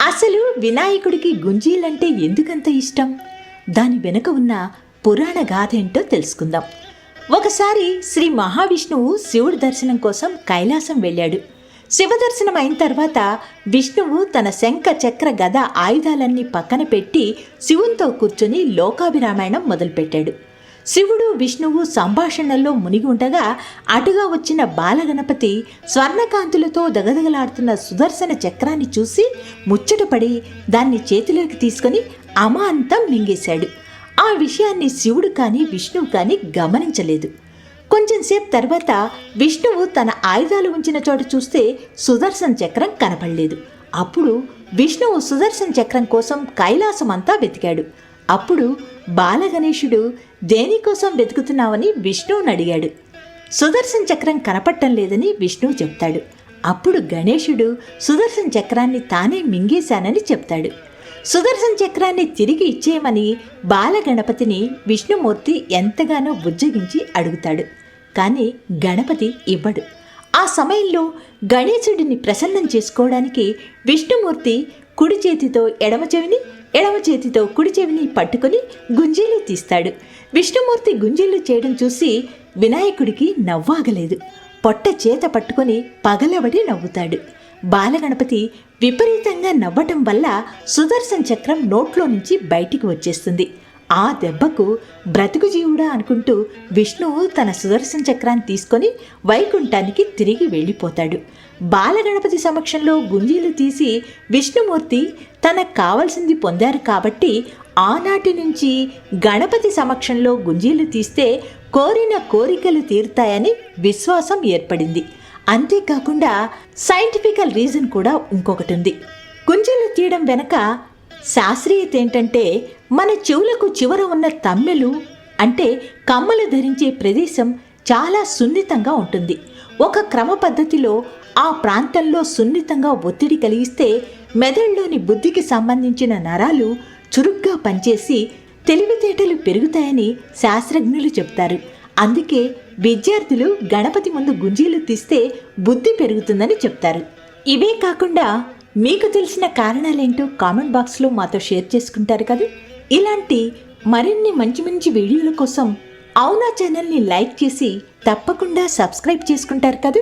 అసలు వినాయకుడికి గుంజీలంటే ఎందుకంత ఇష్టం? దాని వెనుక ఉన్న పురాణ గాథ ఏంటో తెలుసుకుందాం. ఒకసారి శ్రీ మహావిష్ణువు శివుడి దర్శనం కోసం కైలాసం వెళ్ళాడు. శివ దర్శనం అయిన తర్వాత విష్ణువు తన శంఖ చక్ర గద ఆయుధాలన్నీ పక్కన పెట్టి శివునితో కూర్చొని లోకాభిరామాయణం మొదలుపెట్టాడు. శివుడు విష్ణువు సంభాషణల్లో మునిగి ఉండగా అటుగా వచ్చిన బాలగణపతి స్వర్ణకాంతులతో దగదగలాడుతున్న సుదర్శన చక్రాన్ని చూసి ముచ్చటపడి దాన్ని చేతిలోకి తీసుకొని అమాంతం మింగేశాడు. ఆ విషయాన్ని శివుడు కానీ విష్ణువు కానీ గమనించలేదు. కొంచెంసేపు తర్వాత విష్ణువు తన ఆయుధాలు ఉంచిన చోట చూస్తే సుదర్శన చక్రం కనపడలేదు. అప్పుడు విష్ణువు సుదర్శన చక్రం కోసం కైలాసం అంతా వెతికాడు. అప్పుడు బాలగణేశుడు దేనికోసం వెతుకుతున్నావని విష్ణువుని అడిగాడు. సుదర్శన చక్రం కనపడటం లేదని విష్ణువు చెప్తాడు. అప్పుడు గణేశుడు సుదర్శన చక్రాన్ని తానే మింగేశానని చెప్తాడు. సుదర్శన చక్రాన్ని తిరిగి ఇచ్చేయమని బాలగణపతిని విష్ణుమూర్తి ఎంతగానో బుజ్జగించి అడుగుతాడు. కానీ గణపతి ఇవ్వడు. ఆ సమయంలో గణేశుడిని ప్రసన్నం చేసుకోవడానికి విష్ణుమూర్తి కుడి చేతితో ఎడమ చెవిని, ఎడమ చేతితో కుడి చెవిని పట్టుకుని గుంజీలు తీస్తాడు. విష్ణుమూర్తి గుంజీలు చేయడం చూసి వినాయకుడికి నవ్వాగలేదు. పొట్ట చేత పట్టుకొని పగలబడి నవ్వుతాడు. బాలగణపతి విపరీతంగా నవ్వటం వల్ల సుదర్శన చక్రం నోట్లో నుంచి బయటికి వచ్చేస్తుంది. ఆ దెబ్బకు బ్రతుకు జీవుడా అనుకుంటూ విష్ణువు తన సుదర్శన చక్రాన్ని తీసుకొని వైకుంఠానికి తిరిగి వెళ్ళిపోతాడు. బాలగణపతి సమక్షంలో గుంజీలు తీసి విష్ణుమూర్తి తనకు కావలసింది పొందారు కాబట్టి ఆనాటి నుంచి గణపతి సమక్షంలో గుంజీలు తీస్తే కోరిన కోరికలు తీరుతాయని విశ్వాసం ఏర్పడింది. అంతేకాకుండా సైంటిఫికల్ రీజన్ కూడా ఇంకొకటి ఉంది. గుంజీలు తీయడం వెనక శాస్త్రీయత ఏంటంటే, మన చెవులకు చివర ఉన్న తమ్మెలు అంటే కమ్మలు ధరించే ప్రదేశం చాలా సున్నితంగా ఉంటుంది. ఒక క్రమ పద్ధతిలో ఆ ప్రాంతంలో సున్నితంగా ఒత్తిడి కలిగిస్తే మెదడులోని బుద్ధికి సంబంధించిన నరాలు చురుగ్గా పనిచేసి తెలివితేటలు పెరుగుతాయని శాస్త్రజ్ఞులు చెప్తారు. అందుకే విద్యార్థులు గణపతి ముందు గుంజీలు తీస్తే బుద్ధి పెరుగుతుందని చెప్తారు. ఇవే కాకుండా మీకు తెలిసిన కారణాలేంటో కామెంట్ బాక్స్లో మాతో షేర్ చేసుకుంటారు కదా. ఇలాంటి మరిన్ని మంచి మంచి వీడియోల కోసం అవునా ఛానల్ని లైక్ చేసి తప్పకుండా సబ్స్క్రైబ్ చేసుకుంటారు కదా.